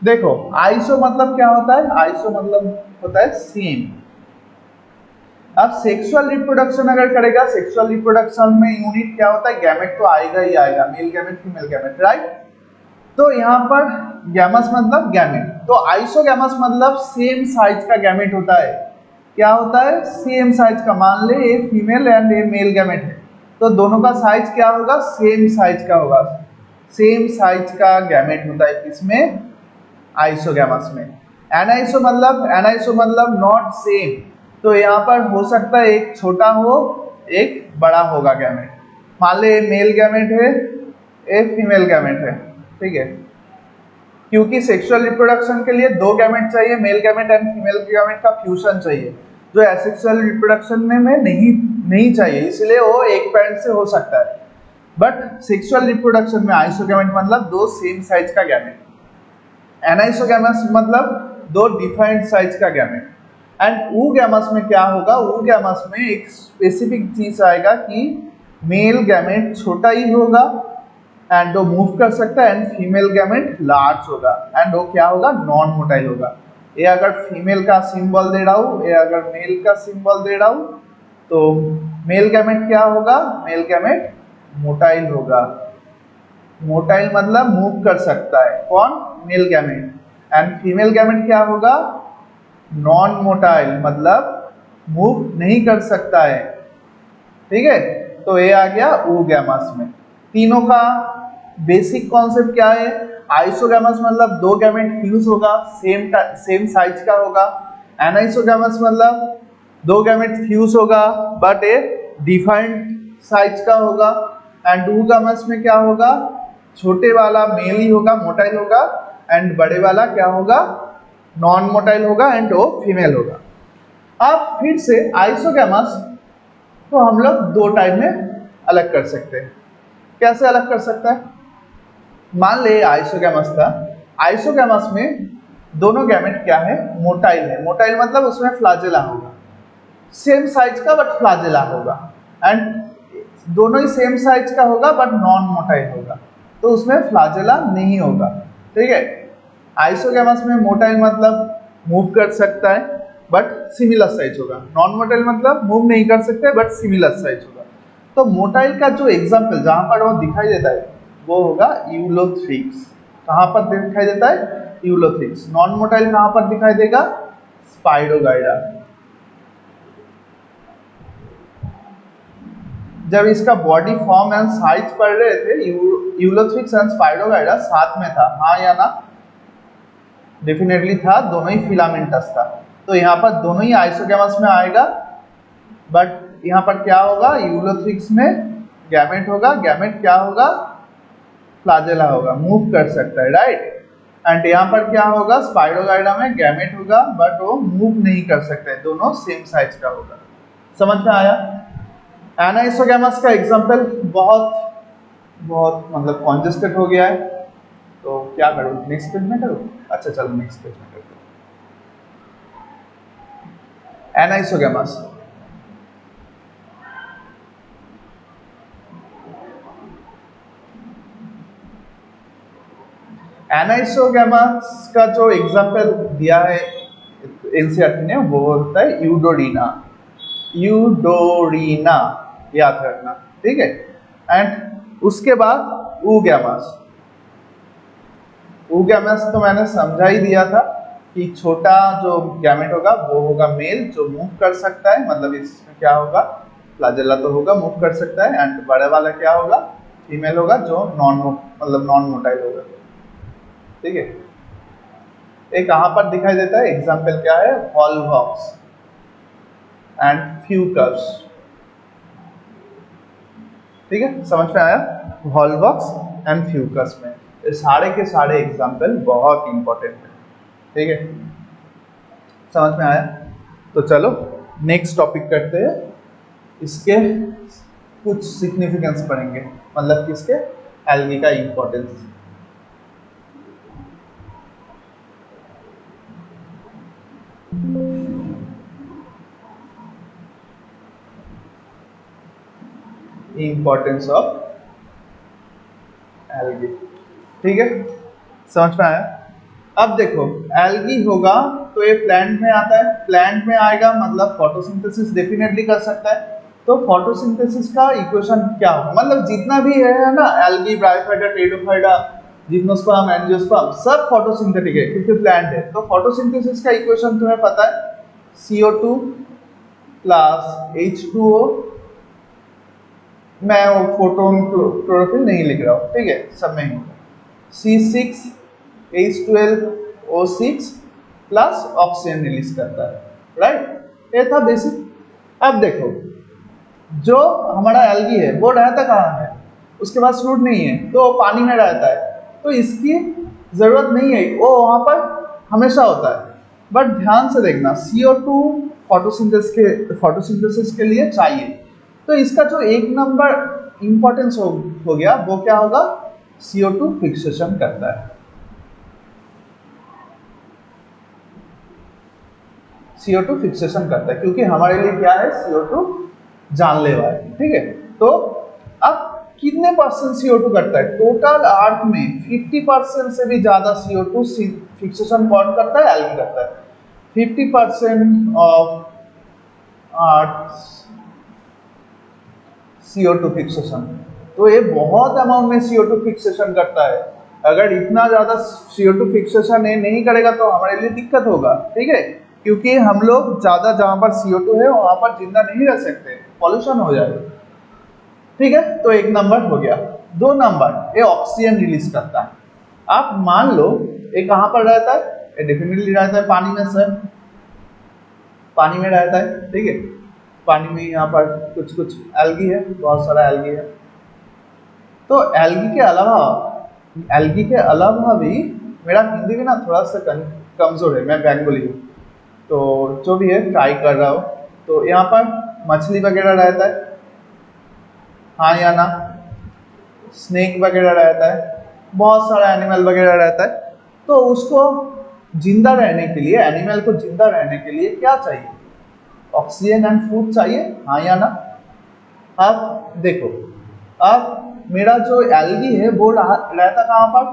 देखो आइसो मतलब क्या होता है, आइसो मतलब होता है सेम। अब सेक्सुअल रिप्रोडक्शन अगर करेगा, सेक्सुअल रिप्रोडक्शन में यूनिट क्या होता है, गैमेट तो आएगा ही आएगा, male gamete female gamete, right. तो यहाँ पर गैमस मतलब गैमेट, तो आइसोगैमस मतलब सेम साइज का गैमेट होता है। क्या होता है, सेम साइज का, मान ले ये फीमेल एंड ये मेल गैमेट है, तो दोनों का साइज क्या होगा, सेम साइज का होगा, सेम साइज का गैमेट होता है किसमें, आइसोगैमस में। एनाइसो मतलब नॉट सेम, तो यहाँ पर हो सकता है एक छोटा हो एक बड़ा होगा गैमेट, मान ले मेल गैमेट है एक फीमेल गैमेट है, ठीक है, क्योंकि सेक्सुअल रिप्रोडक्शन के लिए 2 गैमेट चाहिए, male gamete and female gamete का फ्यूजन चाहिए, जो एसेक्सुअल रिप्रोडक्शन में नहीं चाहिए, इसलिए वो एक पेरेंट से हो सकता है। बट सेक्सुअल रिप्रोडक्शन में आइसोगैमेट मतलब 2 सेम साइज का गैमेट, एनाइसोगैमस मतलब 2 डिफाइंड साइज का गैमेट। एंड ऊगैमस में क्या होगा, ऊगैमस में एक स्पेसिफिक चीज आएगा कि मेल गैमेट छोटा ही होगा एंड वो मूव कर सकता है, एंड फीमेल गैमेट लार्ज होगा एंड वो क्या होगा, नॉन मोटाइल होगा। ये अगर फीमेल का सिंबल दे रहा हूँ, ये अगर मेल का सिंबल दे रहा हूँ, तो मेल गैमेट क्या होगा, मेल गैमेट मोटाइल होगा। मोटाइल मतलब मूव कर सकता है, कौन, male gamete. And female gamete क्या होगा, नॉन मोटाइल मतलब मूव नहीं कर सकता है। ठीक है, तो ये आ गया oogamous में। तीनों का बेसिक कॉन्सेप्ट क्या है, आइसोगैमस मतलब दो गैमेट फ्यूज होगा, सेम साइज का होगा। एनाइसोगैमस मतलब दो गैमेट फ्यूज होगा बट ए डिफाइंड साइज का होगा। एंड oogamous में क्या होगा, छोटे वाला मेल ही होगा, मोटाइल होगा, एंड बड़े वाला क्या होगा, नॉन मोटाइल होगा एंड वो फीमेल होगा। अब फिर से आइसोगैमस तो हम लोग दो टाइप में अलग कर सकते हैं। कैसे अलग कर सकता है, मान ले आइसोगैमस था, आइसोगैमस में दोनों गैमेट क्या है, मोटाइल है। मोटाइल मतलब उसमें फ्लाजेला होगा, सेम साइज का बट फ्लाजेला होगा, एंड दोनों ही सेम साइज का होगा बट नॉन मोटाइल होगा, तो उसमें फ्लाजेला नहीं होगा। ठीक है, आइसोगैमस में मोटाइल मतलब मूव कर सकता है बट सिमिलर साइज होगा, नॉन मोटाइल मतलब मूव नहीं कर सकते बट सिमिलर साइज होगा। तो मोटाइल का जो एग्जांपल जहां पर वो दिखाई देता है वो होगा यूलोथ्रिक्स। कहां पर दिखाई देता है, यूलोथ्रिक्स। नॉन मोटाइल कहां पर दिखाई देगा, स्पाइरोगाइडा। जब इसका बॉडी फॉर्म एंड साइज पढ़ रहे थे, यूलोथ्रिक्स एंड स्पाइरोगाइडा साथ में था, हाँ या ना, डेफिनेटली था, दोनों ही फिलामेंटस था। तो यहाँ पर दोनों ही आइसोगैमस में आएगा, बट यहाँ पर क्या होगा, यूलोथ्रिक्स में गैमेट होगा, गैमेट क्या होगा, फ्लाजेला होगा, मूव कर सकता है, राइट। एंड यहाँ पर क्या होगा, स्पाइरोगाइडा में गैमेट होगा बट वो मूव नहीं कर सकता है, दोनों सेम साइज का होगा। समझ में आया। एनाइसोगैमस का एग्जाम्पल बहुत बहुत मतलब कॉन्जेस्टेड हो गया है, तो क्या करूँ, नेक्स्ट पेज में करूँ, अच्छा चलो नेक्स्ट पेज में करते हैं। एनाइसोगैमस, एनाइसोगैमस का जो एग्जाम्पल दिया है एनसीईआरटी ने वो होता है यूडोरीना। यूडोरीना याद रखना, ठीक है। एंड उसके बाद oogamous। oogamous तो मैंने समझा ही दिया था कि छोटा जो गैमेट होगा वो होगा मेल, जो मूव कर सकता है, मतलब इसमें क्या होगा, फ्लाजेला तो होगा, मूव कर सकता है। एंड बड़े वाला क्या होगा, फीमेल होगा, जो नॉन मोटाइल होगा। ठीक है, ये कहां पर दिखाई देता है, एग्जाम्पल क्या है, वॉल्वॉक्स एंड फ्यूकस। ठीक है, समझ में आया, वॉल्वॉक्स एंड फ्यूकस में ये सारे के सारे एग्जाम्पल बहुत इंपॉर्टेंट है। ठीक है, समझ में आया। तो चलो नेक्स्ट टॉपिक करते हैं, इसके कुछ सिग्निफिकेंस पढ़ेंगे, मतलब किसके, एल्गी का इंपॉर्टेंस। Importance of algae. ठीक है, समझ में आया। अब देखो, एल्गी होगा तो ये प्लांट में आता है, प्लांट में आएगा मतलब फोटोसिंथेसिस डेफिनेटली कर सकता है। तो फोटोसिंथेसिस का इक्वेशन क्या होगा, मतलब जितना भी है ना, algae, bryophyta, pteridophyta, gymnosperm, angiosperm, सब फोटोसिंथेटिक है क्योंकि प्लांट है। तो फोटोसिंथेसिस का इक्वेशन तुम्हें पता है, CO2 प्लस H2O, मैं वो फोटोन क्लोरोफिल नहीं लिख रहा हूँ, ठीक है, सब में ही C6H12O6 प्लस ऑक्सीजन रिलीज करता है, राइट। ये था बेसिक। अब देखो, जो हमारा एल्गी है वो रहता कहाँ है, उसके पास फ्रूट नहीं है तो पानी में रहता है, तो इसकी जरूरत नहीं है, वो वहां पर हमेशा होता है। बट ध्यान से देखना, CO2 फोटोसिंथेसिस के लिए चाहिए, तो इसका जो एक नंबर इंपॉर्टेंस हो गया वो क्या होगा, CO2 फिक्सेशन करता है। CO2 फिक्सेशन करता है क्योंकि हमारे लिए क्या है, CO2 जानलेवा है। ठीक है, तो कितने परसेंट CO2 करता है? टोटल अर्थ में 50% से भी ज्यादा CO2 फिक्सेशन कौन करता है? एल्गी करता है। 50% ऑफ अर्थ CO2 फिक्सेशन, तो ये बहुत अमाउंट में CO2 फिक्सेशन करता है। अगर इतना ज्यादा CO2 फिक्सेशन ये नहीं करेगा तो हमारे लिए दिक्कत होगा, ठीक है, क्योंकि हम लोग ज्यादा जहां पर CO2 है वहां पर जिंदा नहीं रह सकते, पॉल्यूशन हो जाएगा, ठीक है। तो एक नंबर हो गया। 2 नंबर, ये ऑक्सीजन रिलीज करता है। आप मान लो ये कहां पर रहता है? ये डेफिनेटली रहता है पानी में से, पानी में रहता है, ठीक है। पानी में यहाँ पर कुछ कुछ एल्गी है, बहुत सारा एल्गी है। तो एल्गी के अलावा भी, मेरा हिंदी में ना थोड़ा सा कमजोर है, मैं बंगाली हूँ, तो जो भी है ट्राई कर रहा हूँ। तो यहाँ पर मछली वगैरह रहता है, हाँ या ना, स्नेक वगैरह रहता है, बहुत सारा एनिमल वगैरह रहता है। तो उसको जिंदा रहने के लिए, एनिमल को जिंदा रहने के लिए क्या चाहिए? ऑक्सीजन एंड फूड चाहिए, हाँ या ना। अब देखो, अब मेरा जो एल्गी है वो रहता कहाँ पर?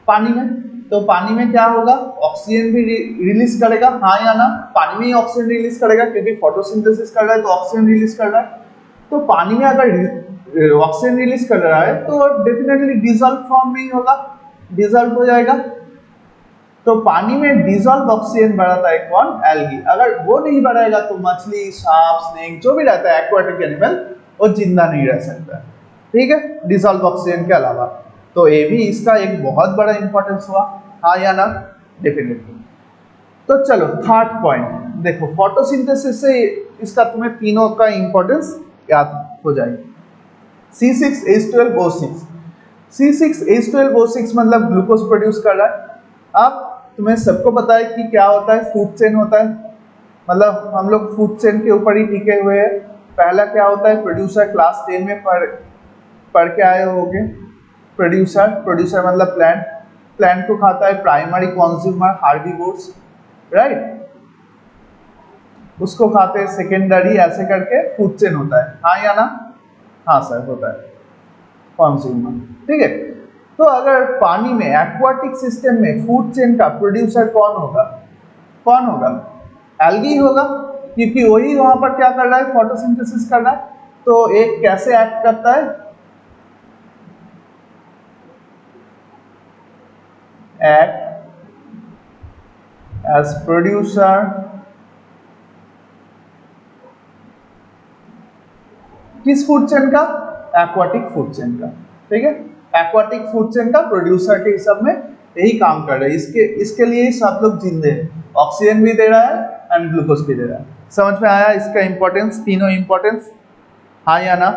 पानी में। तो पानी में क्या होगा? ऑक्सीजन भी रिलीज करेगा, हाँ या ना। पानी में ही ऑक्सीजन रिलीज करेगा क्योंकि फोटोसिंथेसिस कर रहा है तो ऑक्सीजन रिलीज कर रहा है। तो पानी में अगर ऑक्सीजन रिलीज कर रहा है तो डेफिनेटली डिजॉल्व फॉर्म में ही होगा, डिजॉल्व हो जाएगा। तो पानी में डिजॉल्व ऑक्सीजन बढ़ाता है कौन? एल्गी। अगर वो नहीं बढ़ाएगा तो मछली, सांप, स्नेक जो भी रहता है एक्वाटिक एनिमल, वो जिंदा नहीं रह सकता, ठीक है, डिजॉल्व ऑक्सीजन के अलावा। तो ये भी इसका एक बहुत बड़ा इंपॉर्टेंस हुआ, हाँ या ना, डेफिनेटली। तो चलो थर्ड पॉइंट देखो, फोटोसिंथेसिस से इसका तुम्हें तीनों का इंपॉर्टेंस याद हो जाएगी। C6H12O6, C6H12O6 मतलब ग्लूकोज प्रोड्यूस कर रहा है। अब तुम्हें सबको पता है कि क्या होता है? फूड चेन होता है, मतलब हम लोग फूड चेन के ऊपर ही टिके हुए हैं। पहला क्या होता है? प्रोड्यूसर, क्लास 10 में पढ़ के आए होंगे। प्रोड्यूसर मतलब प्लांट, प्लांट को खाता है प्राइमरी कंज्यूमर हार्बिवोर्स, राइट, उसको खाते हैं सेकेंडरी, ऐसे करके फूड चेन होता है, हाँ या ना? हाँ सर, होता है कंज्यूमर, ठीक है। तो अगर पानी में एक्वाटिक सिस्टम में फूड चेन का प्रोड्यूसर कौन होगा? कौन होगा? एल्गी होगा, क्योंकि वही वहां पर क्या कर रहा है? फोटोसिंथेसिस कर रहा है। तो एक कैसे एक्ट करता है? एक्ट एज प्रोड्यूसर किस फूड चेन का? एक्वाटिक फूड चेन का, ठीक है। एक्वाटिक फूड चेन का प्रोड्यूसर के हिसाब में यही काम कर रहा है। इसके लिए सब लोग जिंदे हैं, ऑक्सीजन भी दे रहा है एंड ग्लूकोज भी दे रहा है। समझ में आया इसका इंपॉर्टेंस, तीनों इंपॉर्टेंस, हाँ या ना?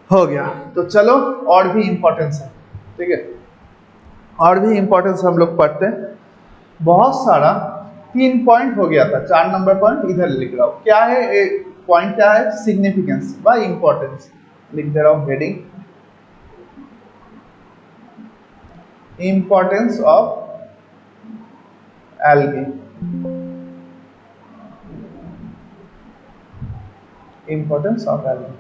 हो गया। तो चलो और भी इंपॉर्टेंस है, ठीक है, और भी इंपॉर्टेंस हम लोग पढ़ते हैं। बहुत सारा 3 पॉइंट हो गया था, 4 नंबर पॉइंट इधर लिख रहा हूँ। क्या है पॉइंट? क्या है? सिग्निफिकेंस व इंपॉर्टेंस लिख दे रहा हूँ, heading importance of algae, importance of algae.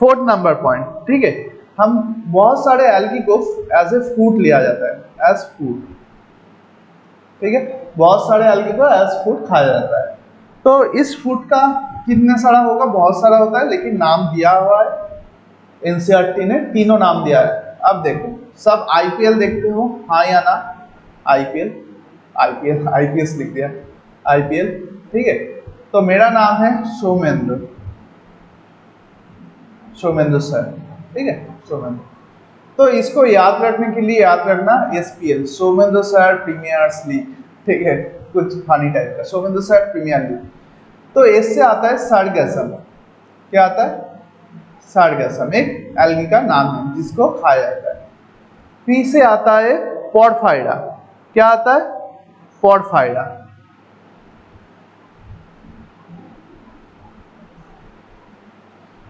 4th number point, ठीक है, हम बहुत सारे एल्गी को एज ए फूड लिया जाता है, एज फूड, ठीक है, बहुत सारे एल्गी को एज फूड खाया जाता है। तो इस फूड का कितना सारा होगा? बहुत सारा होता है, लेकिन नाम दिया हुआ है एनसीईआरटी ने, तीनों नाम दिया है। अब देखो, सब आईपीएल देखते हो, हाँ या ना? आईपीएल, आईपीएस लिख दिया, आईपीएल, ठीक है। तो मेरा नाम है सोमेंद्र सर, ठीक है, सोमेंद्र। तो इसको याद रखने के लिए याद रखना SPL, Somendra sir premiers league, ठीक है, कुछ फनी टाइप का, सोमेंद्र सर प्रीमियर लीग। तो इससे आता है सर्गसम, क्या आता है? सर्गसम एक एल्गी का नाम है जिसको खाया जाता है। पी से आता है पोरफायरा, क्या आता है? पोरफायरा।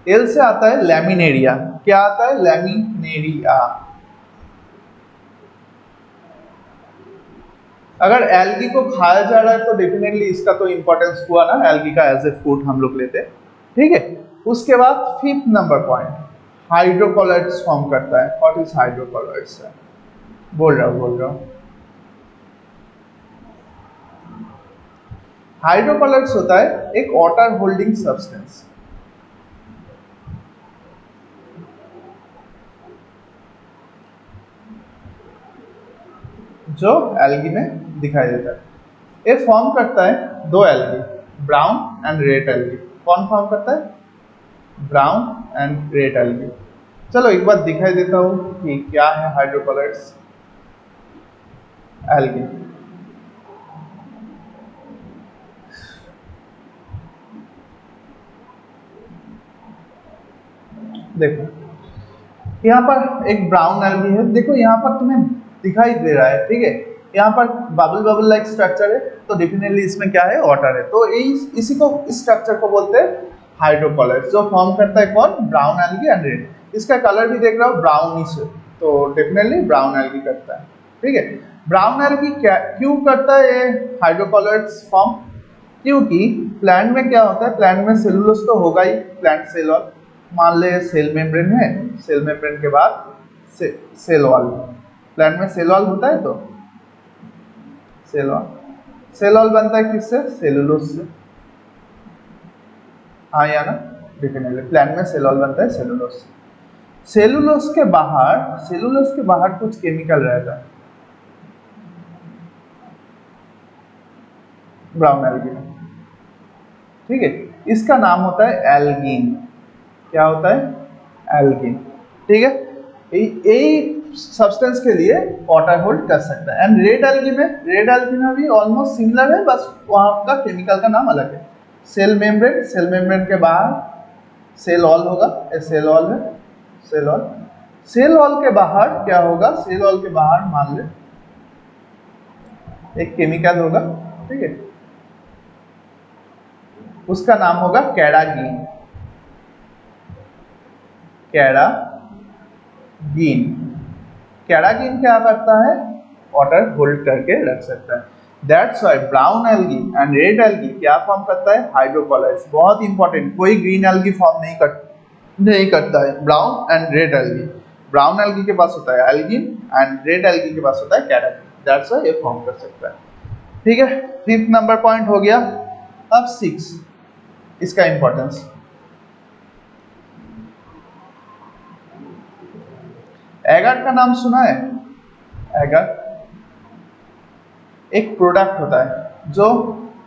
एल से आता है लैमिनेरिया, क्या आता है? लैमिनेरिया। अगर एल्गी को खाया जा रहा है तो डेफिनेटली इसका तो इंपॉर्टेंस हुआ ना, एल्गी का एज ए फूड हम लोग लेते हैं, ठीक है। उसके बाद 5th नंबर पॉइंट, हाइड्रोकोलॉइड्स फॉर्म करता है। What is hydrocolloids? बोल रहा हूँ। हाइड्रोकोलॉइड्स होता है एक वाटर होल्डिंग सब्सटेंस, जो एल्गी में दिखाई देता है। ये फॉर्म करता है दो algae, brown and red algae. कौन फॉर्म करता है? Brown and red algae. चलो एक बार दिखाई देता हूँ कि क्या है हाइड्रोकोलॉइड्स एल्गी। देखो यहाँ पर एक ब्राउन एल्गी है, देखो यहाँ पर तुम्हें दिखाई दे रहा है, ठीक है। यहाँ पर बबल बबल लाइक स्ट्रक्चर है, तो डेफिनेटली इसमें क्या है? वाटर है। तो इसी को, इस स्ट्रक्चर को बोलते हैं हाइड्रोकोलॉइड्स, जो फॉर्म करता है कौन? Brown algae and red. इसका कलर भी देख रहा हो ब्राउनिश है, तो डेफिनेटली ब्राउन एल्गी करता है, ठीक है। ब्राउन एल्गी क्यों करता है ये हाइड्रोकोलॉइड्स फॉर्म? क्योंकि प्लांट में क्या होता है, प्लांट में सेलुलोज तो होगा ही, प्लांट सेल वॉल। मान ले सेल मेम्ब्रेन है, सेल मेम्ब्रेन के बाद सेल वॉल। प्लांट में सेल वॉल होता है, तो सेल वॉल बनता है किससे? सेलुलोज से। हाँ या ना? डेफिनेटली प्लांट में सेल वॉल बनता है सेलुलोज से। सेलुलोज के बाहर कुछ केमिकल रहता है ब्राउन एल्गी में, ठीक है। इसका नाम होता है एल्गिन। क्या होता है? एल्गिन, ठीक है। यही सब्सटेंस के लिए वाटर होल्ड कर सकता है। एंड रेड एल्गी में भी ऑलमोस्ट सिमिलर है, बस वहाँ का केमिकल का नाम अलग है। सेल मेम्ब्रेन के बाहर सेल वॉल होगा, सेल वॉल है, सेल वॉल के बाहर क्या होगा? सेल वॉल के बाहर मान ले एक केमिकल होगा, ठीक है, उसका नाम होगा कैरागीन। कैरागीन क्या करता है? वाटर होल्ड करके रख सकता है। That's why brown algae and red algae क्या फॉर्म करता है? हाइड्रोकोलॉइड्स। बहुत इंपॉर्टेंट, कोई ग्रीन एल्गी फॉर्म नहीं करता है। Brown and red algae, brown algae के पास होता है एल्गिन एंड रेड एल्गी के पास होता है कैरागीन। दैट्स व्हाई ये फॉर्म कर सकता है, ठीक है। 5th नंबर पॉइंट हो गया। अब 6, इसका इंपॉर्टेंस। एगर का नाम सुना है? एगर एक प्रोडक्ट होता है जो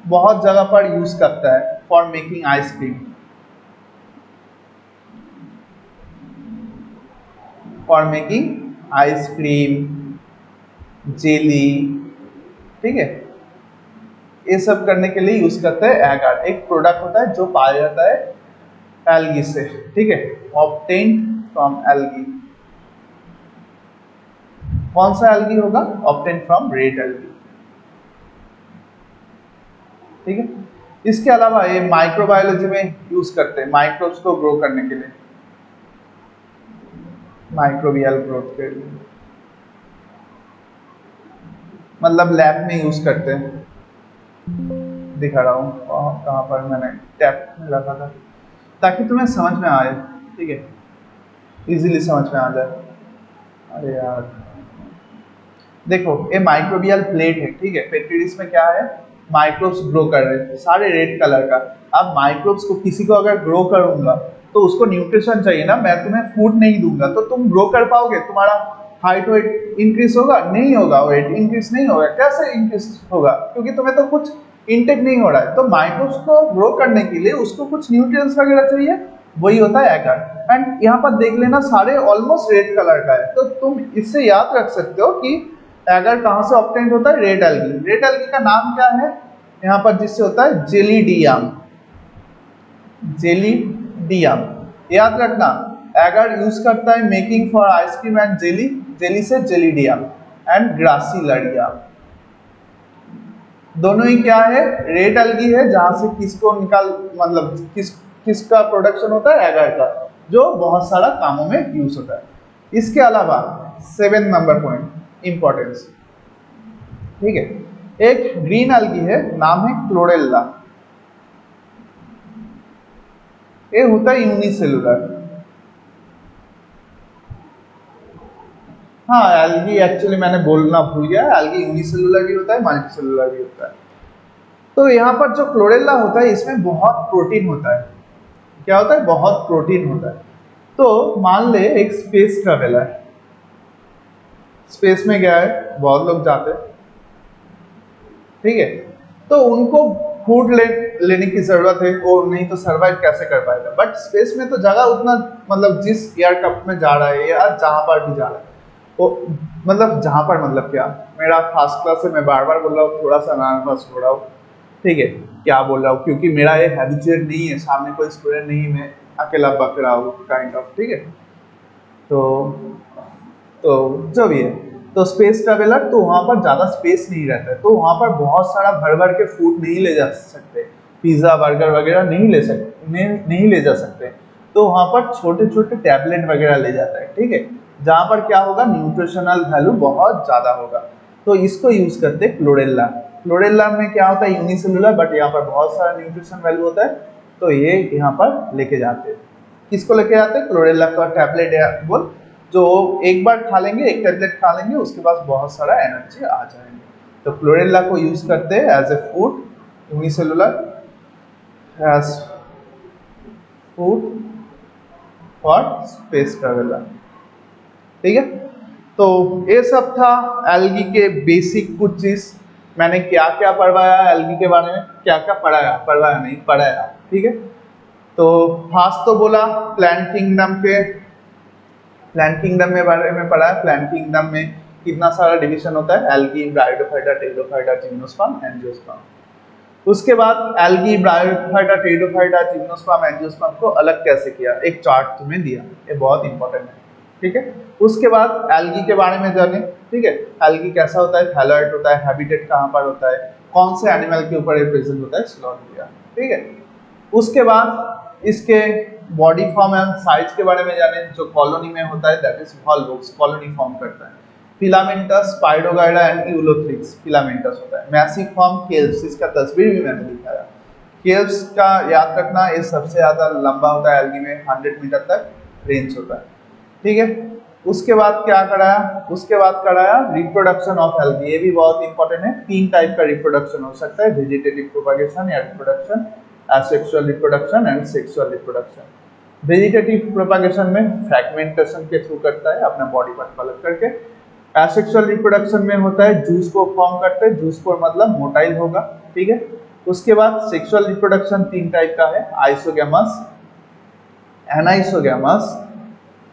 बहुत जगह पर यूज करता है फॉर मेकिंग आइसक्रीम, जेली, ठीक है। ये सब करने के लिए यूज करते हैं एगर। एक प्रोडक्ट होता है जो पाया जाता है एल्गी से, ठीक है, ऑब्टेन्ड फ्रॉम एल्गी। कौन सा एल्गी होगा? ऑब्टेन्ड फ्रॉम रेड एल्गी, ठीक है। इसके अलावा ये माइक्रोबायोलॉजी में यूज करते हैं माइक्रोब्स को ग्रो करने के लिए, माइक्रोबियल ग्रोथ के लिए, मतलब लैब में यूज करते हैं। दिखा रहा हूँ कहाँ पर मैंने टैप में रखा था, ताकि तुम्हें समझ में आए, ठीक है, इजीली समझ में आ जाए। अरे यार देखो, ये माइक्रोबियल प्लेट है, ठीक है। पेट्री डिश में क्या है? माइक्रोब्स ग्रो कर रहे हैं, सारे रेड कलर का। अब माइक्रोब्स को, किसी को अगर ग्रो करूंगा तो उसको न्यूट्रिशन चाहिए ना, मैं तुम्हें फूड नहीं दूंगा तो तुम ग्रो कर पाओगे? तुम्हारा हाइट वेट इंक्रीज होगा? नहीं होगा, वेट इंक्रीज नहीं होगा। कैसे इंक्रीज होगा? क्योंकि तुम्हें तो कुछ इनटेक नहीं हो रहा है। तो माइक्रोब्स को ग्रो करने के लिए उसको कुछ न्यूट्रिएंट्स वगैरह चाहिए, वही होता है एगर। एंड यहाँ पर देख लेना, सारे ऑलमोस्ट रेड कलर का है, तो तुम इससे याद रख सकते हो कि एगर कहाँ से ऑब्टेन्ड होता है? Red algae. रेड एल्गी का नाम क्या है यहाँ पर जिससे होता है? जेलीडियम। याद रखना, एगर यूज करता है making for ice cream and jelly, jelly से जेलीडियम एंड ग्रासिलरिया। दोनों ही क्या है? रेड एल्गी है, जहां से किसको मतलब किसका प्रोडक्शन होता है? एगर का, जो बहुत सारा कामों में यूज होता है। इसके अलावा 7 नंबर पॉइंट, इंपॉर्टेंस, ठीक है। एक ग्रीन एल्गी है, नाम है क्लोरेल्ला। ये होता है यूनिसेलुलर, हाँ, एल्गी एक्चुअली मैंने बोलना भूल गया, एल्गी यूनिसेलुलर भी होता है, मल्टीसेलुलर भी होता है। तो यहाँ पर जो क्लोरेला होता है इसमें बहुत प्रोटीन होता है। क्या होता है? बहुत प्रोटीन होता है। तो मान ले एक स्पेस ट्रेवल है, स्पेस में गया है, बहुत लोग जाते हैं, ठीक है, तो उनको फूड लेने की जरूरत है, और नहीं तो सर्वाइव कैसे कर पाएगा। बट स्पेस में तो जगह उतना, मतलब जिस एयरक्राफ्ट में जा रहा है या जहां पर भी जा रहा है वो, मतलब जहां पर, मतलब क्या, मेरा फर्स्ट क्लास है, मैं बार बार बोल रहा हूँ, थोड़ा सा नर्वस हो रहा हूँ, ठीक है, क्या बोल रहा हूँ, क्योंकि मेरा ये हैबिचुएट नहीं है, सामने कोई स्टूडेंट नहीं, मैं अकेला बक रहा हूँ काइंड ऑफ, ठीक है। तो जो भी है, तो स्पेस ट्रेवलर, तो वहां पर ज्यादा स्पेस नहीं रहता है, तो वहां पर बहुत सारा भर भर के फूड नहीं ले जा सकते, पिज्जा बर्गर वगैरह नहीं ले जा सकते, तो वहां पर छोटे छोटे टैबलेट वगैरह ले जाता है, ठीक है, जहां पर क्या होगा, न्यूट्रिशनल वैल्यू बहुत ज्यादा होगा, तो इसको यूज करते हैं क्लोरेला। क्लोरेला में क्या होता है, यूनिसेलुलर, बट यहाँ पर बहुत सारा न्यूट्रिशन वैल्यू होता है, तो ये यहाँ पर लेके जाते हैं। किसको लेके जाते हैं? क्लोरेला का टैबलेट है बोल, जो एक बार खा लेंगे, एक टैबलेट खा लेंगे, उसके बाद बहुत सारा एनर्जी आ जाएंगे। तो क्लोरेला को यूज करते हैं as a food, unicellular as food for space traveller, ठीक है। तो ये सब था एल्गी के बेसिक कुछ चीज। मैंने क्या क्या पढ़वाया एल्गी के बारे में, क्या क्या पढ़वाया नहीं पढ़ाया, ठीक है। तो फास्ट तो बोला प्लांट किंगडम के, प्लांट किंगडम में बारे में पढ़ा है। प्लांट किंगडम में कितना सारा डिवीजन होता है, algae, bryophyta, pteridophyta, gymnosperm, angiosperm. उसके बाद algae, bryophyta, pteridophyta, gymnosperm, angiosperm को अलग कैसे किया, एक चार्ट तुम्हें दिया, ये बहुत इंपॉर्टेंट है, ठीक है। उसके बाद एल्गी के बारे में जाने, ठीक है, एल्गी कैसा होता है, थैलॉइड होता है, हैबिटेट कहाँ पर होता है, कौन से एनिमल के ऊपर प्रेजेंट होता है, स्लोनिया, ठीक है। उसके बाद इसके बॉडी फॉर्म एंड साइज के बारे में जाने, जो कॉलोनी में होता है, दैट इज वॉल्वोक्स, कॉलोनी फॉर्म करता है। फिलामेंटस, स्पाइडोगाइरा एंड यूलोथ्रिक्स, फिलामेंटस होता है। मैसिव फॉर्म केल्स, इसका तस्वीर भी मैंने दिखाया। केल्स का याद रखना, ये सबसे ज्यादा लंबा होता है एल्गी में, 100 मीटर तक रेंज होता है, ठीक है। उसके बाद क्या कराया, उसके बाद कराया रिप्रोडक्शन ऑफ एल्गी, ये भी बहुत इंपॉर्टेंट है। 3 टाइप का रिप्रोडक्शन हो सकता है, वेजिटेटिव प्रोपगेशन या reproduction, asexual reproduction and sexual reproduction. Vegetative propagation में फ्रैगमेंटेशन के थ्रू करता है, अपना बॉडी पार्ट अलग करके। एसेक्सुअल रिप्रोडक्शन में होता है जूस को फॉर्म करते हैं, जूस को मतलब मोटाइल होगा, ठीक है। उसके बाद सेक्सुअल रिप्रोडक्शन 3 टाइप का है, isogamous, anisogamous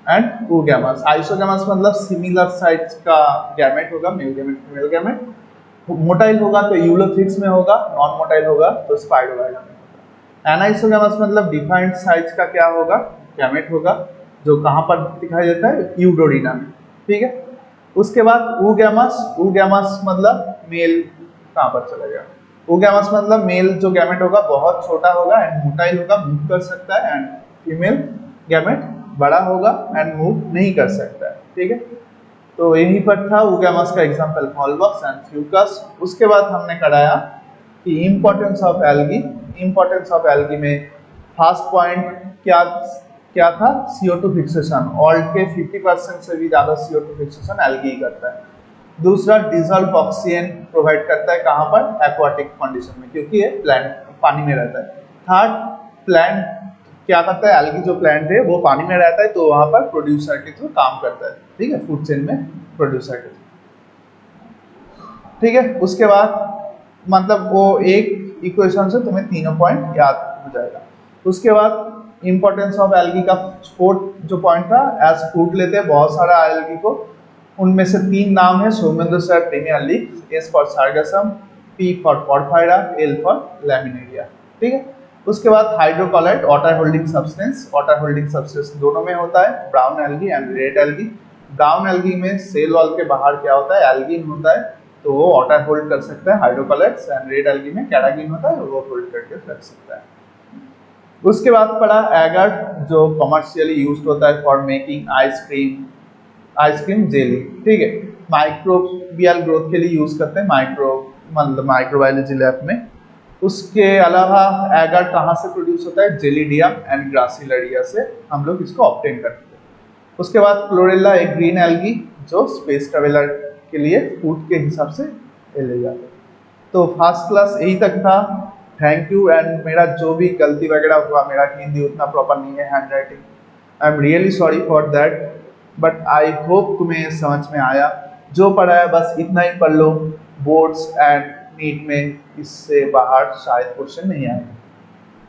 and oogamous। Isogamous मतलब सिमिलर साइज का गैमेट होगा, male gamete, female gamete. Motile होगा तो यूलोथ्रिक्स में होगा, नॉन मोटाइल होगा तो स्पाइडोगाइरा में होगा। एनाइसोगैमस मतलब डिफाइंड साइज का क्या होगा, गैमेट होगा, जो कहां पर दिखाई देता है, यूडोरिना में, ठीक है। उसके बाद oogamous मतलब मेल, कहां पर चला गया, oogamous मतलब मेल जो गैमेट होगा बहुत छोटा होगा एंड मोटाइल होगा, मूव कर सकता है, एंड फीमेल गैमेट बड़ा होगा एंड मूव नहीं कर सकता है, ठीक है। तो यहीं पर था oogamous का एग्जांपल वॉल्वॉक्स एंड फ्यूकस। उसके बाद हमने कराया कि importance of algae. Importance of algae में फर्स्ट पॉइंट क्या था, CO2 फिक्सेशन, ऑल्ट के 50% से भी ज्यादा CO2 फिक्सेशन एल्गी करता है। दूसरा, डिजॉल्व ऑक्सीजन प्रोवाइड करता है, कहां पर, एक्वाटिक कंडीशन में, क्योंकि ये प्लांट पानी में रहता है। थर्ड, प्लांट क्या करता है, एल्गी जो प्लांट है वो पानी में रहता है, तो वहां पर प्रोड्यूसर के थ्रू काम करता है, ठीक है, फूड चेन में प्रोड्यूसर के थ्रू, ठीक है। उसके बाद मतलब वो एक इक्वेशन से तुम्हें तीनों पॉइंट याद हो जाएगा। उसके बाद इंपॉर्टेंस ऑफ एल्गी का फोर्थ जो पॉइंट था, एज फूड लेते हैं बहुत सारा एल्गी को, उनमें से 3 नाम है, सोमेंदोसर प्रीमियर लीफ, S for sargassum, P for porphyra, L for laminaria, ठीक है। उसके बाद hydrocolloid, water holding substance, water holding substance दोनों में होता है, brown algae and red algae. Brown algae में सेल वॉल के बाहर क्या होता है, एल्गिन होता है, तो वो वाटर होल्ड कर सकता है, हाइड्रोकोलाइट्स, एंड रेड एल्गी में कैरागिन होता है, वो होल्ड करके रख सकता है। उसके बाद पड़ा एगर, जो कमर्शियली यूज्ड होता है फॉर मेकिंग आइसक्रीम जेली, ठीक है, माइक्रोबियल ग्रोथ के लिए यूज करते हैं, माइक्रोबायोलॉजी लैब में। उसके अलावा एगर कहाँ से प्रोड्यूस होता है, जेलिडियम एंड ग्रासिलरिया से हम लोग इसको ऑब्टेन करते हैं। उसके बाद क्लोरेला, एक ग्रीन एल्गी जो स्पेस ट्रेवलर के लिए फुट के हिसाब से ले जाते हैं। तो फर्स्ट क्लास यही तक था। Thank you. एंड मेरा जो भी गलती वगैरह हुआ, मेरा हिंदी उतना प्रॉपर नहीं है, hand writing, I am really sorry for that, but I hope तुम्हें समझ में आया। जो पढ़ा है बस इतना ही पढ़ लो। बोर्ड्स एंड नीट में इससे बाहर शायद क्वेश्चन नहीं आएगा,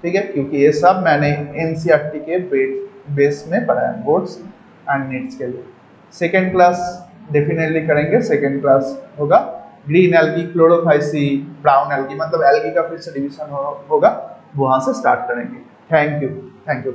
ठीक है, क्योंकि ये सब मैंने एनसीईआरटी के बेस में पढ़ा है बोर्ड्स एंड नीट्स के लिए। सेकेंड क्लास डेफिनेटली करेंगे। सेकेंड क्लास होगा green algae, Chlorophyceae, brown algae, मतलब एल्गी का फिर से डिवीजन होगा, वहां से स्टार्ट करेंगे। Thank you.